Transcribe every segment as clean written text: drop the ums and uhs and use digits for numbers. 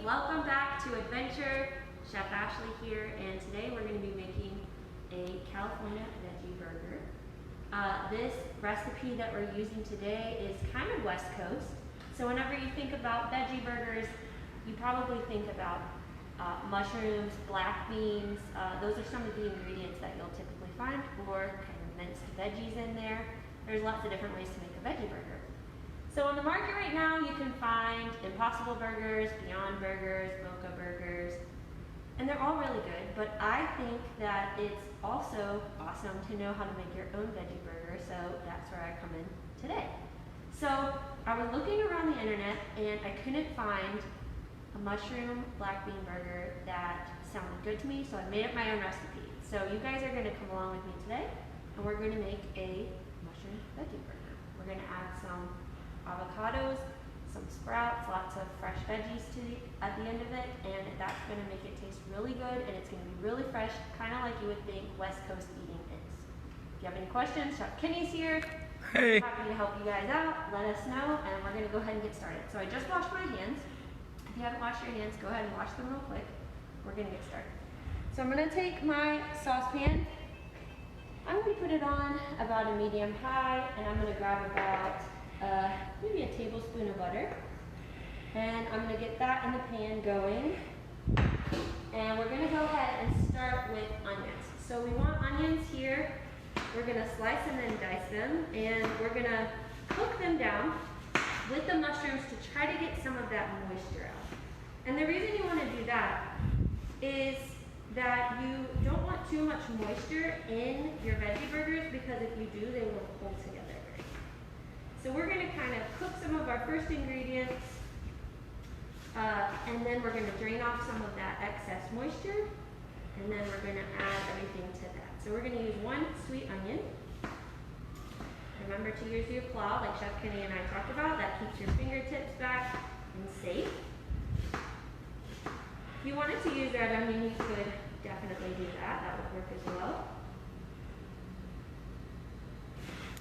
welcome back to Adventure. Chef Ashley here, and today we're going to be making a California veggie burger. This recipe that we're using today is kind of West Coast. So whenever you think about veggie burgers, you probably think about mushrooms, black beans. Those are some of the ingredients that you'll typically find, or kind of minced veggies in there. There's lots of different ways to make a veggie burger. So on the market right now, you can find Impossible Burgers, Beyond Burgers, Mocha Burgers, and they're all really good, but I think that it's also awesome to know how to make your own veggie burger, so that's where I come in today. So I was looking around the internet and I couldn't find a mushroom black bean burger that sounded good to me, so I made up my own recipe. So you guys are gonna come along with me today, and we're gonna make a mushroom veggie burger. We're gonna add some avocados, some sprouts, lots of fresh veggies at the end of it, and that's going to make it taste really good, and it's going to be really fresh, kind of like you would think West Coast eating is. If you have any questions, Chef Kenny's here. Hey. Happy to help you guys out. Let us know, and we're going to go ahead and get started. So I just washed my hands. If you haven't washed your hands, go ahead and wash them real quick. We're going to get started. So I'm going to take my saucepan. I'm going to put it on about a medium high, and I'm going to grab about maybe a tablespoon of butter, and I'm going to get that in the pan going, and we're going to go ahead and start with onions. So we want onions here. We're going to slice and then dice them, and we're going to cook them down with the mushrooms to try to get some of that moisture out. And the reason you want to do that is that you don't want too much moisture in your veggie burgers, because if you do, they will hold together. So we're going to kind of cook some of our first ingredients, and then we're going to drain off some of that excess moisture, and then we're going to add everything to that. So we're going to use one sweet onion. Remember to use your claw, like Chef Kenny and I talked about. That keeps your fingertips back and safe. If you wanted to use red onion, you could definitely do that. That would work as well.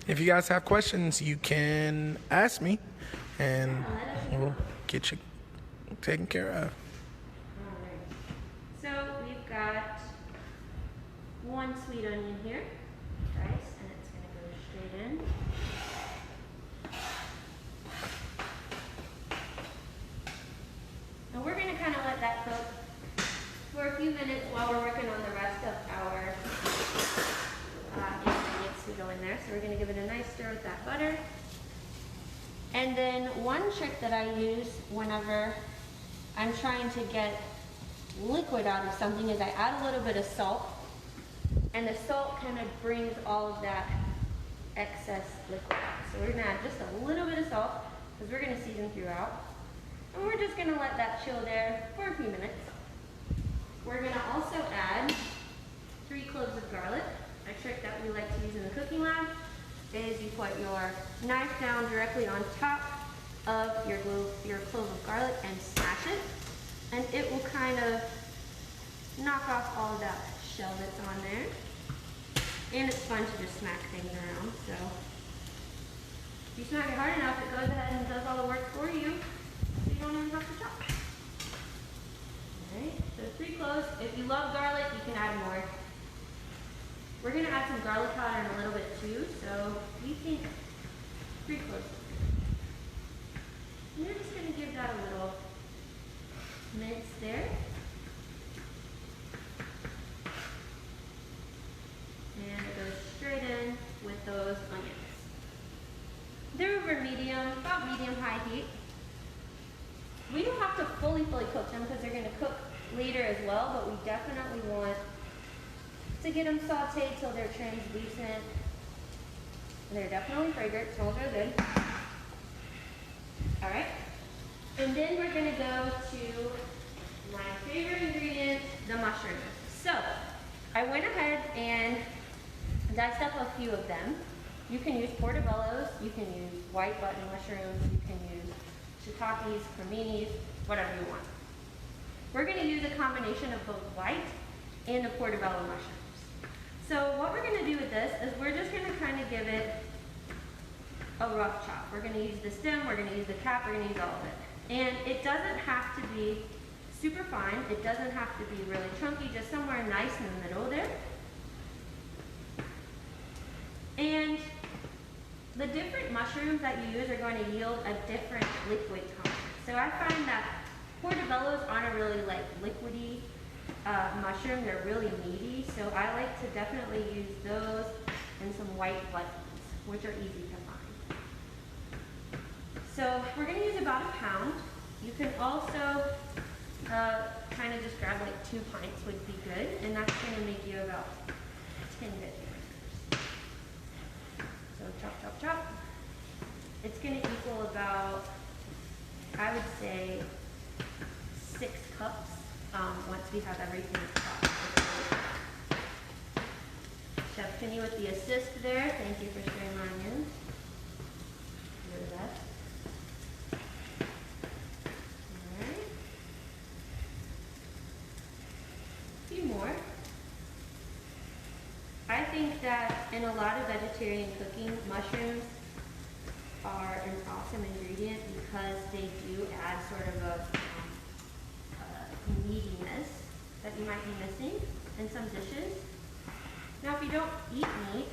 If you guys have questions, you can ask me, and we'll get you taken care of. All right. So we've got one sweet onion here, diced, and it's going to go straight in. And we're going to kind of let that cook for a few minutes while we're working on the rest of our ingredients to go in there. So we're going to give it a nice stir with that butter. And then one trick that I use whenever I'm trying to get liquid out of something is I add a little bit of salt. And the salt kind of brings all of that excess liquid out. So we're going to add just a little bit of salt, because we're going to season throughout. And we're just going to let that chill there for a few minutes. We're going to also add 3 cloves of garlic. A trick that we like to use in the cooking lab is you put your knife down directly on top of your clove of garlic and smash it, and it will kind of knock off all of that shell that's on there. And it's fun to just smack things around, so if you smack it hard enough, it goes ahead and does all the work for you, so you don't even have to chop. Alright, so 3 cloves. If you love garlic, you can add more. We're going to add some garlic powder in a little bit too, so we think 3 cloves. And you're just going to give that a little mince there. And it goes straight in with those onions. They're over medium, about medium-high heat. We don't have to fully cook them, because they're going to cook later as well, but we definitely want to get them sauteed till they're translucent. And they're definitely fragrant, smells real good. All right. And then we're going to go to my favorite ingredient, the mushrooms. So I went ahead and diced up a few of them. You can use portobellos, you can use white button mushrooms, you can use shiitakes, creminis, whatever you want. We're going to use a combination of both white and the portobello mushrooms. So what we're going to do with this is we're just going to kind of give it a rough chop. We're going to use the stem, we're going to use the cap, we're going to use all of it. And it doesn't have to be super fine. It doesn't have to be really chunky, just somewhere nice in the middle there. And the different mushrooms that you use are going to yield a different liquid tone. So I find that portobellos aren't a really like liquidy mushroom, they're really meaty. So I like to definitely use those and some white buttons, which are easy to find. So we're going to use about a pound. You can also kind of just grab like 2 pints would be good, and that's going to make you about 10 veggie burgers. So chop, chop, chop. It's going to equal about, I would say, 6 cups once we have everything chopped. Chef Penny with the assist there. Thank you for sharing my onions. You're the best. Alright. A few more. I think that in a lot of vegetarian cooking, mushrooms are an awesome ingredient because they do add sort of a meatiness that you might be missing in some dishes. Now, if you don't eat meat,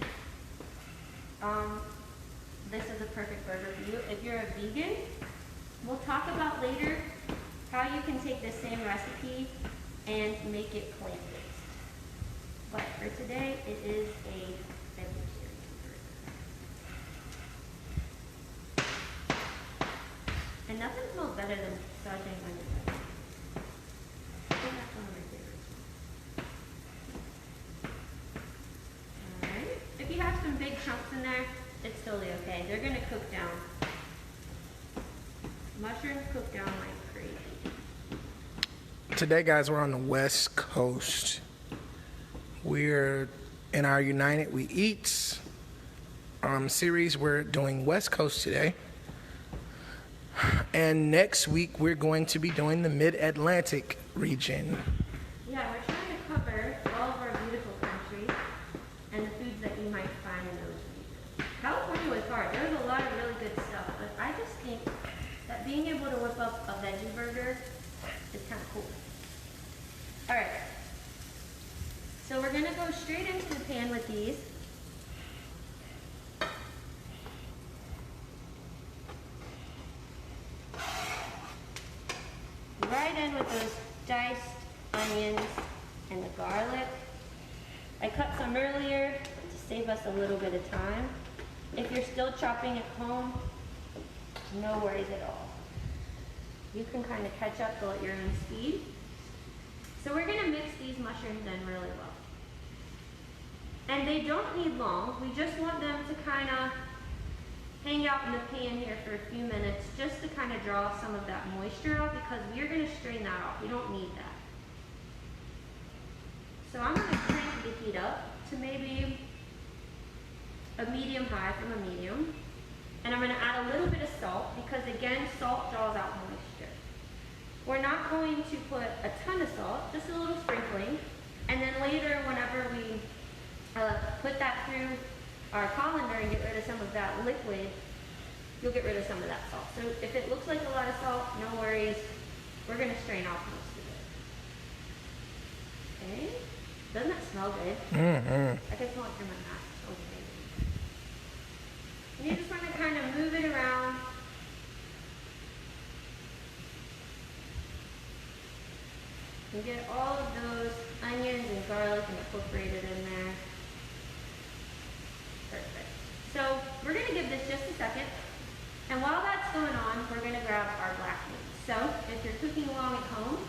this is a perfect burger for you. If you're a vegan, we'll talk about later how you can take this same recipe and make it plant-based. But for today, it is a vegetarian burger. And nothing smells better than sauteing onions. I think that's one of my favorites. Alright. If you have some big chunks in there, it's totally okay. They're going to cook down. Mushrooms cook down like crazy. Today, guys, we're on the West Coast. We're in our United We Eat series. We're doing West Coast today. And next week, we're going to be doing the Mid-Atlantic region. Yeah, we're trying to cover all of our beautiful countries and the foods that you might find in those regions. California was hard. There was a lot of really good stuff, but I just think that being able to whip up a veggie burger is kind of cool. All right. So we're going to go straight into the pan with these. Right in with those diced onions and the garlic. I cut some earlier to save us a little bit of time. If you're still chopping at home, no worries at all. You can kind of catch up, go at your own speed. So we're going to mix these mushrooms in really well. And they don't need long. We just want them to kind of hang out in the pan here for a few minutes just to kind of draw some of that moisture out because we're going to strain that off. We don't need that. So I'm going to crank the heat up to maybe a medium high from a medium. And I'm going to add a little bit of salt because, again, salt draws out moisture. We're not going to put a ton of salt, just a little sprinkling. And then later, whenever we put that through our colander and get rid of some of that liquid, you'll get rid of some of that salt. So if it looks like a lot of salt, no worries. We're going to strain off most of it. Okay? Doesn't that smell good? Mm-hmm. I can smell it through my mask. It smells amazing. And you just want to kind of move it around. And get all of those onions and garlic incorporated in there. Perfect. So we're going to give this just a second. And while that's going on, we're going to grab our black beans. So if you're cooking along at home,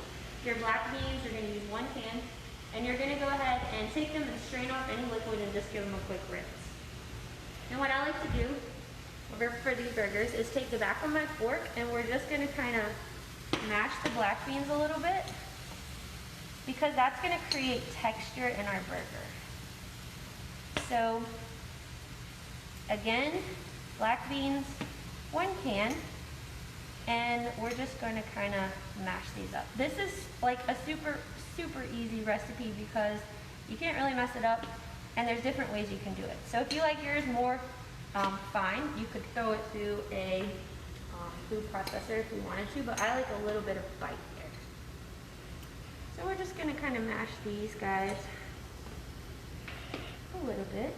your black beans, you're going to use 1 can. And you're going to go ahead and take them and strain off any liquid and just give them a quick rinse. And what I like to do for these burgers is take the back of my fork and we're just going to kind of mash the black beans a little bit because that's going to create texture in our burger. So again, black beans, 1 can, and we're just going to kind of mash these up. This is like a super easy recipe because you can't really mess it up, and there's different ways you can do it. So if you like yours more fine, you could throw it through a food processor if you wanted to, but I like a little bit of bite here. So we're just gonna kind of mash these guys a little bit.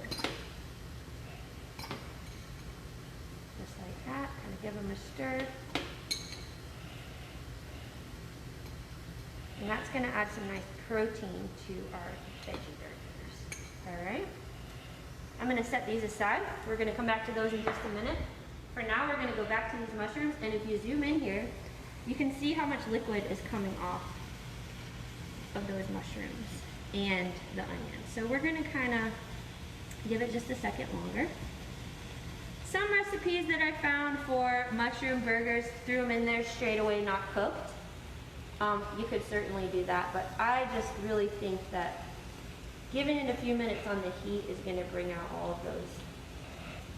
Just like that, kind of give them a stir. And that's gonna add some nice protein to our veggie burgers. All right. I'm gonna set these aside. We're gonna come back to those in just a minute. For now, we're gonna go back to these mushrooms, and if you zoom in here, you can see how much liquid is coming off of those mushrooms and the onions. So we're gonna kinda give it just a second longer. Some recipes that I found for mushroom burgers threw them in there straight away, not cooked. You could certainly do that, but I just really think that giving it a few minutes on the heat is gonna bring out all of those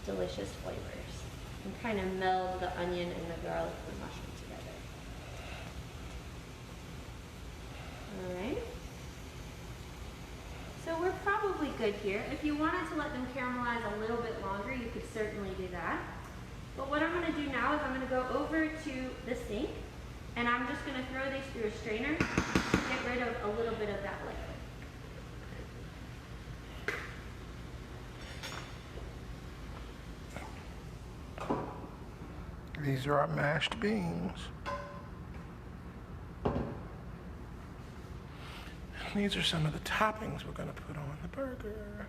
delicious flavors and kind of meld the onion and the garlic and the mushroom together. All right. So we're probably good here. If you wanted to let them caramelize a little bit longer, you could certainly do that. But what I'm gonna do now is I'm gonna go over to the sink, and I'm just gonna throw these through a strainer to get rid of a little bit of that liquid. These are our mashed beans. These are some of the toppings we're gonna put on the burger.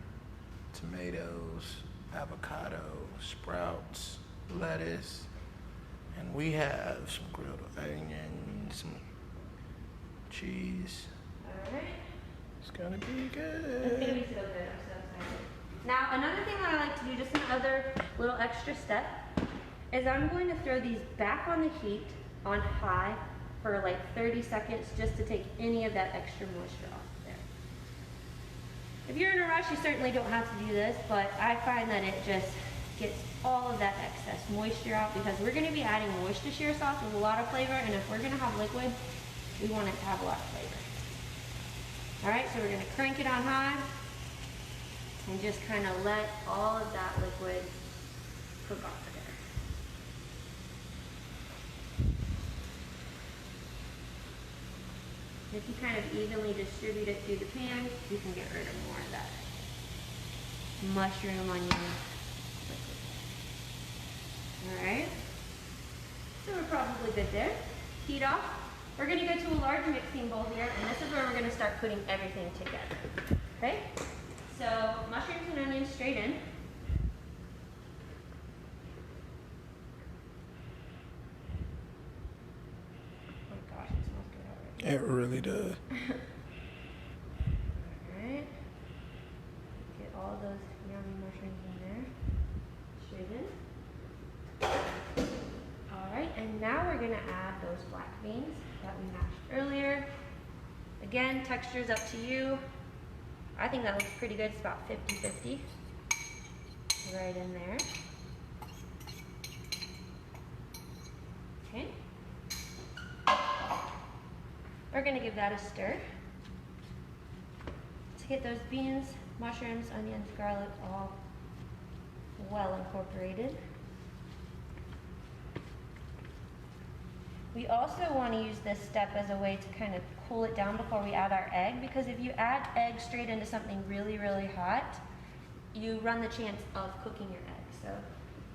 Tomatoes, avocado, sprouts, lettuce, and we have some grilled onions, some cheese. All right. It's gonna be It's gonna be good. so good. I'm so excited. Now, another thing that I like to do, just another little extra step, is I'm going to throw these back on the heat on high for like 30 seconds just to take any of that extra moisture off of there. If you're in a rush, you certainly don't have to do this, but I find that it just gets all of that excess moisture out because we're going to be adding Worcestershire sauce with a lot of flavor, and if we're going to have liquid, we want it to have a lot of flavor. All right, so we're going to crank it on high and just kind of let all of that liquid cook off of there. If you kind of evenly distribute it through the pan, you can get rid of more of that mushroom onion liquid. All right, so we're probably good there. Heat off. We're gonna go to a large mixing bowl here, and this is where we're gonna start putting everything together, okay? So mushrooms and onions straight in. Oh gosh, it smells good already. It really does. Alright. Get all those yummy mushrooms in there. Straight in. Alright, and now we're gonna add those black beans that we mashed earlier. Again, texture is up to you. I think that looks pretty good. It's about 50-50. Right in there. Okay. We're gonna give that a stir to get those beans, mushrooms, onions, garlic all well incorporated. We also want to use this step as a way to kind of cool it down before we add our egg, because if you add egg straight into something really, really hot, you run the chance of cooking your egg. So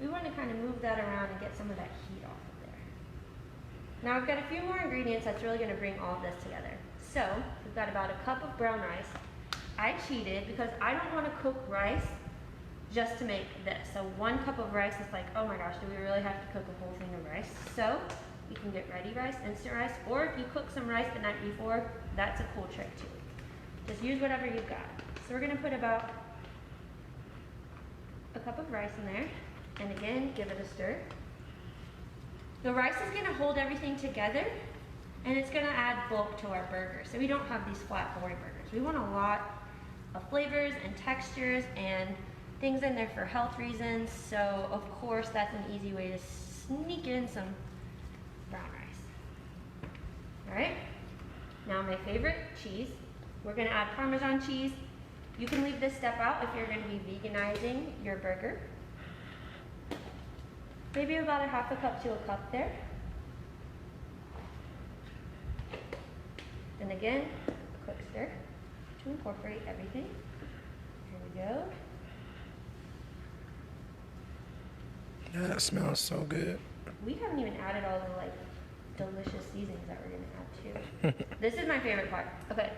we want to kind of move that around and get some of that heat off of there. Now I've got a few more ingredients that's really going to bring all of this together. So we've got about a cup of brown rice. I cheated because I don't want to cook rice just to make this. So 1 cup of rice is like, oh my gosh, do we really have to cook a whole thing of rice? So you can get ready rice, instant rice, or if you cook some rice the night before, that's a cool trick too. Just use whatever you've got. So we're gonna put about a cup of rice in there, and again, give it a stir. The rice is gonna hold everything together, and it's gonna add bulk to our burger. So we don't have these flat, boring burgers. We want a lot of flavors and textures and things in there for health reasons. So of course, that's an easy way to sneak in some brown rice. All right, now my favorite, cheese. We're gonna add Parmesan cheese. You can leave this step out if you're gonna be veganizing your burger. Maybe about a ½ cup to a cup there. The And again, a quick stir to incorporate everything. Here we go. That smells so good. We haven't even added all the like delicious seasonings that we're gonna add too. This is my favorite part. Okay,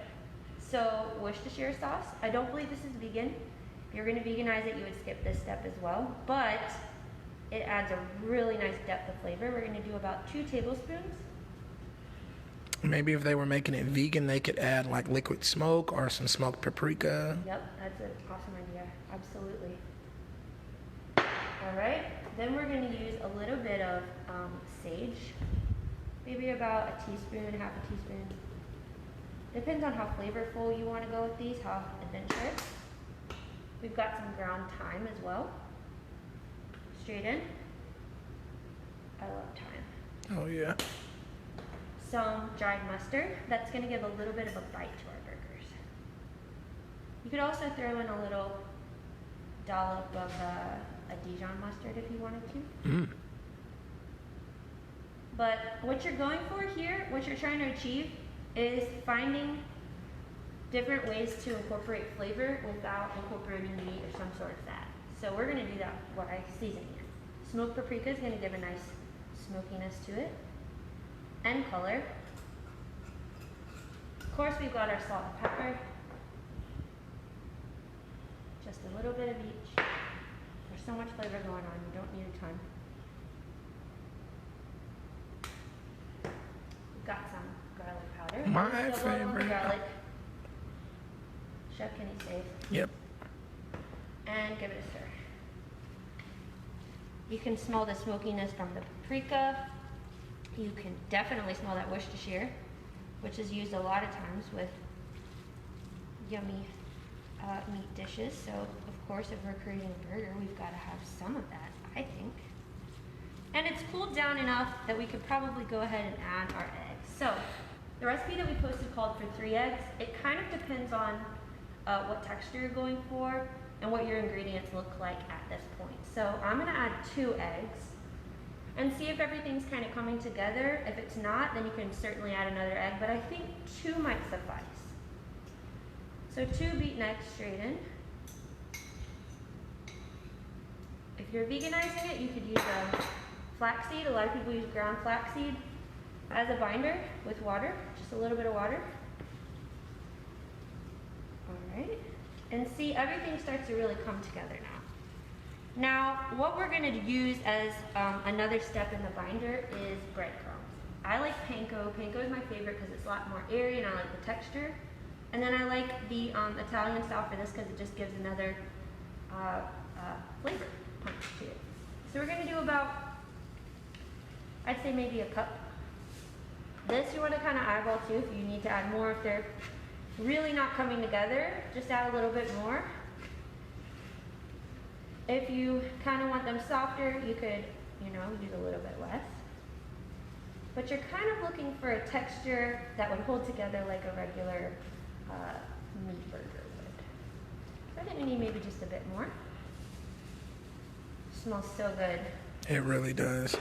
so Worcestershire sauce. I don't believe this is vegan. If you're gonna veganize it, you would skip this step as well, but it adds a really nice depth of flavor. We're gonna do about 2 tablespoons. Maybe if they were making it vegan, they could add like liquid smoke or some smoked paprika. Yep, that's an awesome idea. Absolutely. All right, then we're going to use a little bit of sage, maybe about a teaspoon, half a teaspoon. Depends on how flavorful you want to go with these, how adventurous. We've got some ground thyme as well. Straight in. I love thyme. Oh yeah. Some dried mustard. That's going to give a little bit of a bite to our burgers. You could also throw in a little dollop of a Dijon mustard if you wanted to. Mm. But what you're going for here, what you're trying to achieve, is finding different ways to incorporate flavor without incorporating meat or some sort of fat. So we're going to do that by seasoning it. Smoked paprika is going to give a nice smokiness to it. And color. Of course, we've got our salt and pepper. Just a little bit of each. There's so much flavor going on, you don't need a ton. We've got some garlic powder. My Double on the favorite. garlic. Chef Kenny safe. Yep. And give it a stir. You can smell the smokiness from the paprika. You can definitely smell that Worcestershire, which is used a lot of times with yummy meat dishes. So, of course, if we're creating a burger, we've got to have some of that, I think. And it's cooled down enough that we could probably go ahead and add our eggs. So, the recipe that we posted called for 3 eggs. It kind of depends on what texture you're going for and what your ingredients look like at this point. So, I'm going to add 2 eggs. And see if everything's kind of coming together. If it's not, then you can certainly add another egg, but I think 2 might suffice. So 2 beaten eggs straight in. If you're veganizing it, you could use a flaxseed. A lot of people use ground flaxseed as a binder with water, just a little bit of water. All right, and see, everything starts to really come together now. Now, what we're going to use as another step in the binder is breadcrumbs. I like panko. Panko is my favorite because it's a lot more airy and I like the texture. And then I like the Italian style for this because it just gives another flavor punch to it. So we're going to do about, I'd say maybe a cup. This you want to kind of eyeball too if you need to add more. If they're really not coming together, just add a little bit more. If you kind of want them softer, you could, use a little bit less. But you're kind of looking for a texture that would hold together like a regular meat burger would. So I think we need maybe just a bit more. Smells so good. It really does.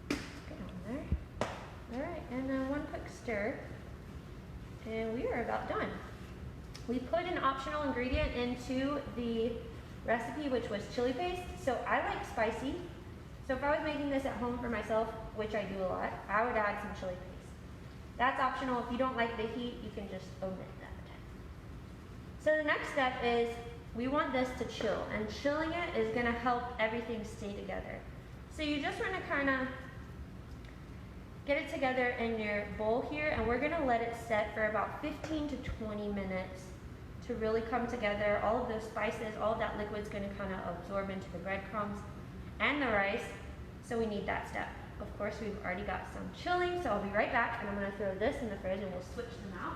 Get on there. All right, and then 1 quick stir, and we are about done. We put an optional ingredient into the recipe, which was chili paste. So I like spicy. So if I was making this at home for myself, which I do a lot, I would add some chili paste. That's optional. If you don't like the heat, you can just omit that. So the next step is we want this to chill, and chilling it is going to help everything stay together. So you just want to kind of get it together in your bowl here, and we're going to let it set for about 15 to 20 minutes to really come together. All of those spices, all of that liquid's going to kind of absorb into the breadcrumbs and the rice, so we need that step. Of course, we've already got some chilling, so I'll be right back, and I'm going to throw this in the fridge, and we'll switch them out.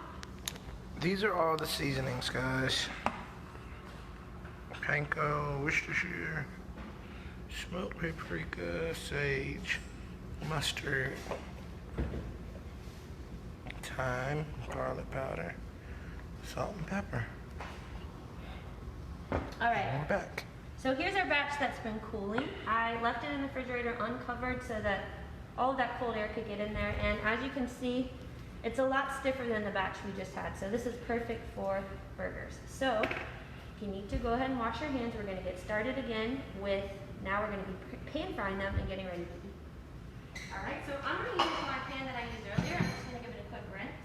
These are all the seasonings, guys. Panko, Worcestershire, smoked paprika, sage, mustard, thyme, garlic powder, salt and pepper. All And right, we're back. so here's our batch that's been cooling. I left it in the refrigerator uncovered so that all of that cold air could get in there. And as you can see, it's a lot stiffer than the batch we just had. So this is perfect for burgers. So you need to go ahead and wash your hands. We're gonna get started again with, now we're gonna be pan frying them and getting ready to eat. All right, so I'm gonna use my pan that I used earlier. I'm just gonna give it a quick rinse.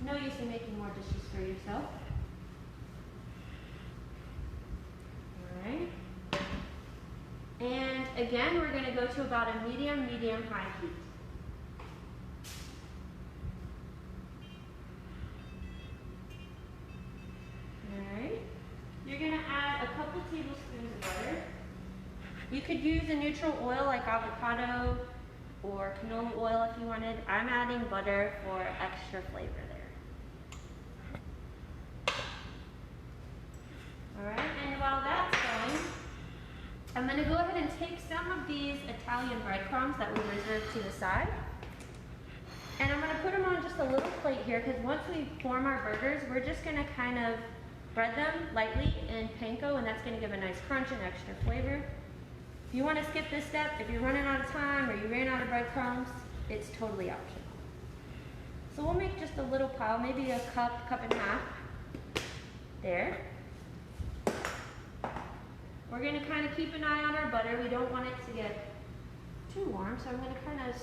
No use in making more dishes for yourself. Alright. And again, we're going to go to about a medium-high heat. Alright. You're going to add a couple tablespoons of butter. You could use a neutral oil like avocado or canola oil if you wanted. I'm adding butter for extra flavor there. Alright, and while that's going, I'm going to go ahead and take some of these Italian breadcrumbs that we reserved to the side. And I'm going to put them on just a little plate here because once we form our burgers, we're just going to kind of bread them lightly in panko, and that's going to give a nice crunch and extra flavor. If you want to skip this step, if you're running out of time or you ran out of breadcrumbs, it's totally optional. So we'll make just a little pile, maybe a cup and a half. There. We're going to kind of keep an eye on our butter. We don't want it to get too warm, so I'm going to kind of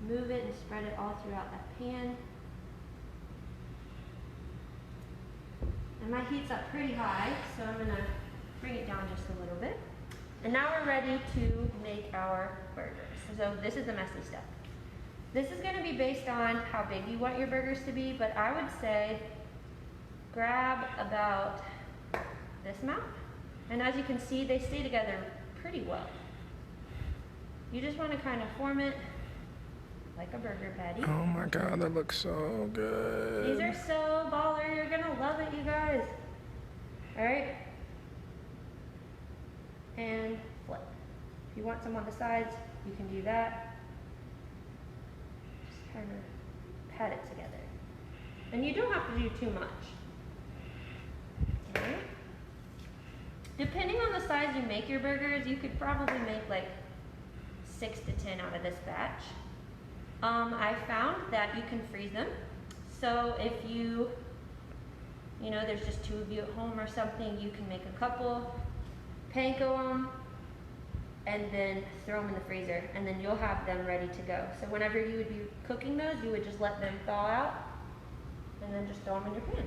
move it and spread it all throughout that pan. And my heat's up pretty high, so I'm going to bring it down just a little bit. And now we're ready to make our burgers. So this is the messy stuff. This is going to be based on how big you want your burgers to be, but I would say grab about this amount. And as you can see, they stay together pretty well. You just want to kind of form it like a burger patty. Oh my God, that looks so good. These are so baller. You're going to love it, you guys. All right. And flip. If you want some on the sides, you can do that. Just kind of pat it together. And you don't have to do too much. All right. Depending on the size you make your burgers, you could probably make like 6 to 10 out of this batch. I found that you can freeze them. So if you know, there's just 2 of you at home or something, you can make a couple, panko them, and then throw them in the freezer, and then you'll have them ready to go. So whenever you would be cooking those, you would just let them thaw out, and then just throw them in your pan.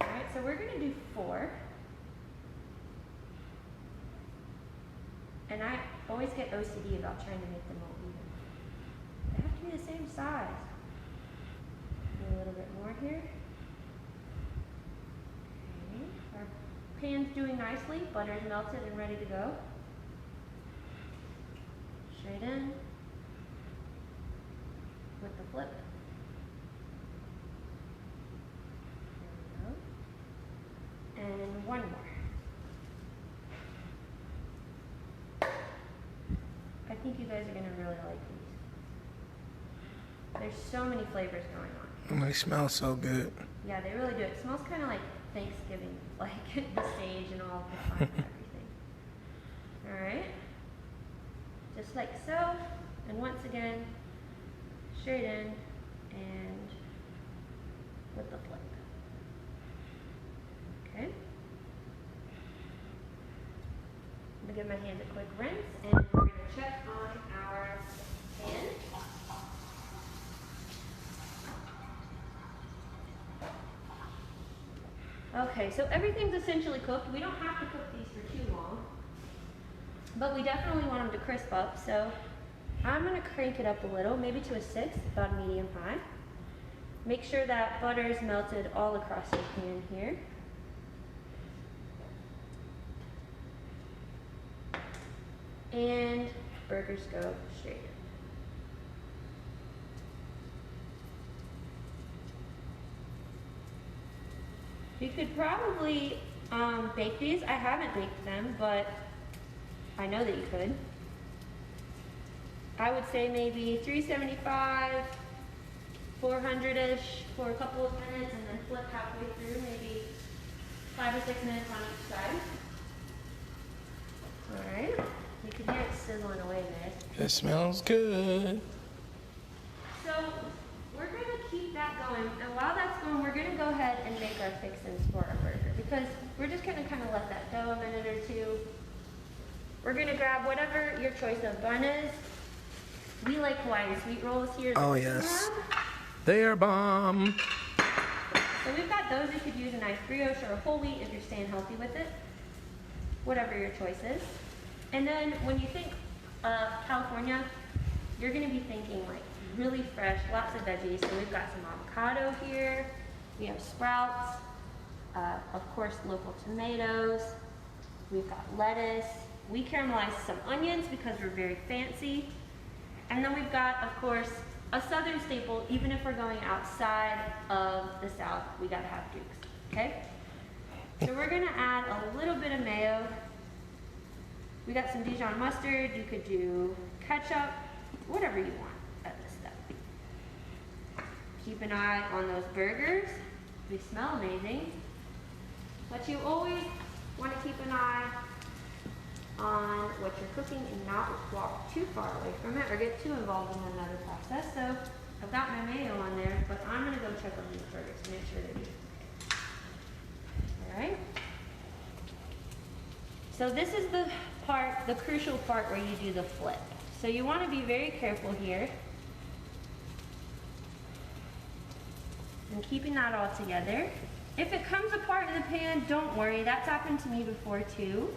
Alright, so we're going to do 4. And I always get OCD about trying to make them all even. They have to be the same size. Do a little bit more here. Okay. Our pan's doing nicely. Butter's melted and ready to go. Straight in with the flip. And one more. I think you guys are going to really like these. There's so many flavors going on. They smell so good. Yeah, they really do. It smells kind of like Thanksgiving, like the sage and all the fun and everything. Alright. Just like so. And once again, straight in and with the flip. Okay. I'm going to give my hands a quick rinse, and we're going to check on our pan. Okay, so everything's essentially cooked. We don't have to cook these for too long, but we definitely want them to crisp up, so I'm going to crank it up a little, maybe to a 6, about medium high. Make sure that butter is melted all across your pan here. And burgers go straight in. You could probably bake these. I haven't baked them, but I know that you could. I would say maybe 375, 400-ish for a couple of minutes, and then flip flip halfway through, maybe 5 or 6 minutes on each side. All right, you can hear it sizzling away there. It smells good. So we're gonna keep that going, and while that's going, we're gonna go ahead and make our fixins for our burger because we're just gonna kind of let that go a minute or two. We're gonna grab whatever your choice of bun is. We like Hawaiian sweet rolls here. Oh yes, they are bomb. So we've got those. You could use a nice brioche or a whole wheat if you're staying healthy with it. Whatever your choice is. And then when you think of California, you're gonna be thinking like really fresh, lots of veggies. So we've got some avocado here. We have sprouts. Of course, local tomatoes. We've got lettuce. We caramelized some onions because we're very fancy. And then we've got, of course, a southern staple. Even if we're going outside of the South, we gotta have Dukes, okay? So we're gonna add a little bit of mayo. We got some Dijon mustard. You could do ketchup, whatever you want at this step. Keep an eye on those burgers. They smell amazing. But you always want to keep an eye on what you're cooking and not walk too far away from it or get too involved in another process. So I've got my mayo on there, but I'm gonna go check on these burgers to make sure they're doing okay. All right. So this is the part, the crucial part where you do the flip. So you want to be very careful here and keeping that all together. If it comes apart in the pan, don't worry. That's happened to me before too.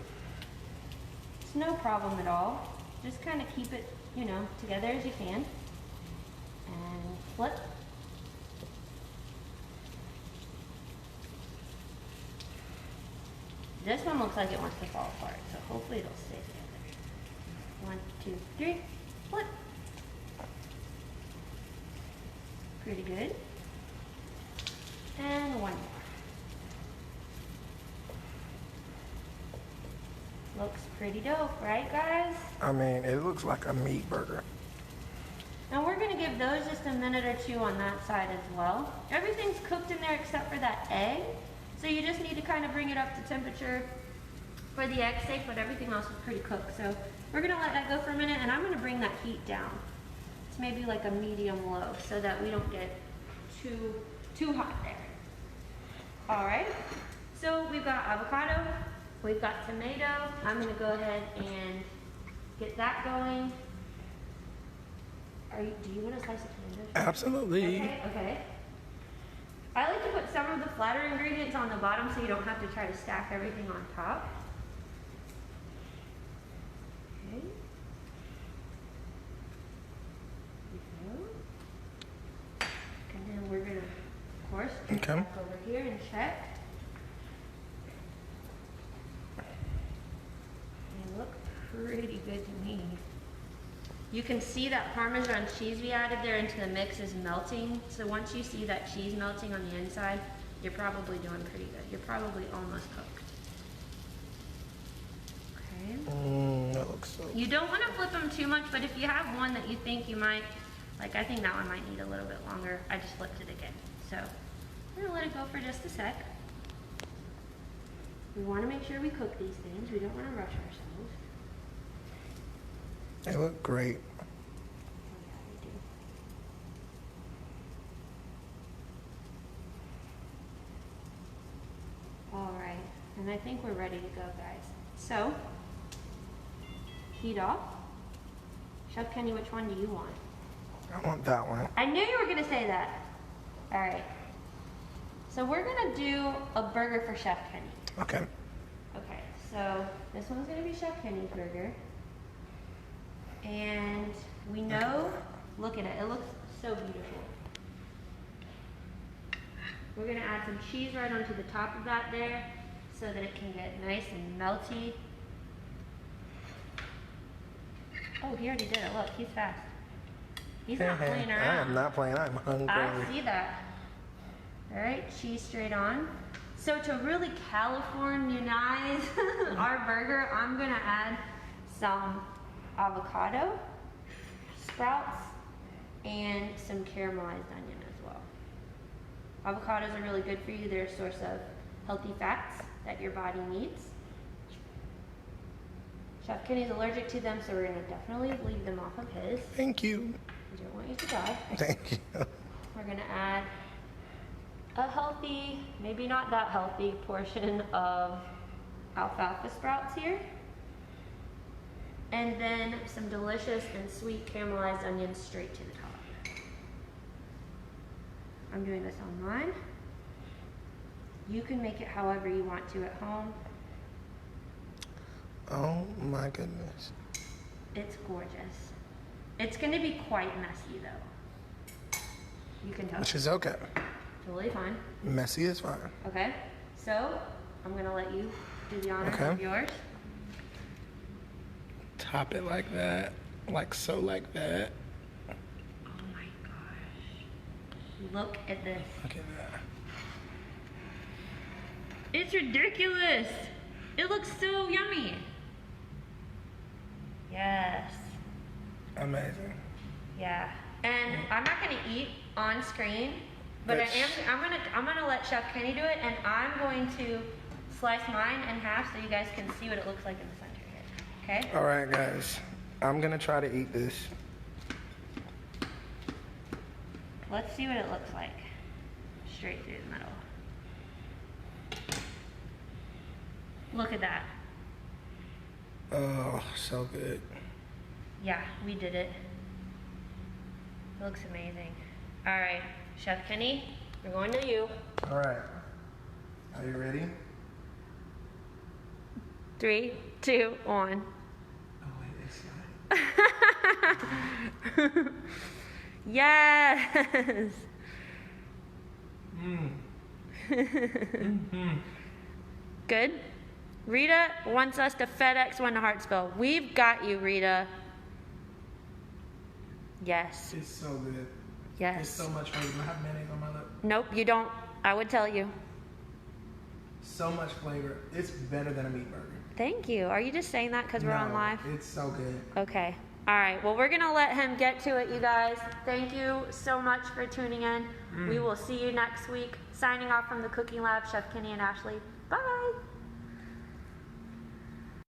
It's no problem at all. Just kind of keep it, you know, together as you can. And flip. This one looks like it wants to fall apart, so hopefully it'll stay together. 1, 2, 3, flip. Pretty good. And one more. Looks pretty dope, right guys? I mean, it looks like a meat burger. Now we're gonna give those just a minute or two on that side as well. Everything's cooked in there except for that egg. So you just need to kind of bring it up to temperature for the egg's sake, but everything else is pretty cooked. So we're gonna let that go for a minute and I'm gonna bring that heat down. It's maybe like a medium low so that we don't get too hot there. All right, so we've got avocado, we've got tomato. I'm gonna go ahead and get that going. Do you want a slice of tomato? Absolutely. Okay. I like to put some of the flatter ingredients on the bottom so you don't have to try to stack everything on top. Okay. There we go. And then we're gonna, of course, turn it back over here and check. They look pretty good to me. You can see that Parmesan cheese we added there into the mix is melting. So once you see that cheese melting on the inside, you're probably doing pretty good. You're probably almost cooked. Okay. That looks so good. You don't want to flip them too much, but if you have one that you think you might, like I think that one might need a little bit longer, I just flipped it again. So I'm gonna let it go for just a sec. We want to make sure we cook these things. We don't want to rush ourselves. They look great. All right, and I think we're ready to go, guys. So, heat off. Chef Kenny, which one do you want? I want that one. I knew you were gonna say that. All right. So we're gonna do a burger for Chef Kenny. Okay. Okay, so this one's gonna be Chef Kenny's burger. And we know, look at it, it looks so beautiful. We're gonna add some cheese right onto the top of that there so that it can get nice and melty. Oh, he already did it, look, he's fast. He's not playing around. I am not playing, I'm hungry. I see that. All right, cheese straight on. So to really Californianize our burger, I'm gonna add some avocado, sprouts, and some caramelized onion as well. Avocados are really good for you. They're a source of healthy fats that your body needs. Chef Kenny's allergic to them, so we're going to definitely leave them off of his. Thank you. We don't want you to die. Thank you. We're going to add a healthy, maybe not that healthy, portion of alfalfa sprouts here. And then some delicious and sweet caramelized onions straight to the top. I'm doing this on mine. You can make it however you want to at home. Oh my goodness. It's gorgeous. It's going to be quite messy though. You can tell. Which is okay. Totally fine. Messy is fine. Okay, so I'm going to let you do the honors of yours. Top it like that. Like so, like that. Oh my gosh. Look at this. Look at that. It's ridiculous. It looks so yummy. Yes. Amazing. Yeah. And I'm not gonna eat on screen, but I'm gonna let Chef Kenny do it, and I'm going to slice mine in half so you guys can see what it looks like in the center here. Okay? All right, guys. I'm gonna try to eat this. Let's see what it looks like. Straight through the middle. Look at that. Oh, so good. Yeah, we did it. It looks amazing. All right, Chef Kenny, we're going to you. All right. Are you ready? 3, 2, 1. Oh, wait, it's not. Yes. Good. Rita wants us to FedEx one to Hartsville. We've got you, Rita. Yes. It's so good. Yes. It's so much flavor. Do I have mayonnaise on my lip? Nope, you don't. I would tell you. So much flavor. It's better than a meat burger. Thank you. Are you just saying that because we're on live? It's so good. Okay. All right. Well, we're going to let him get to it, you guys. Thank you so much for tuning in. We will see you next week. Signing off from the Cooking Lab, Chef Kenny and Ashley. Bye.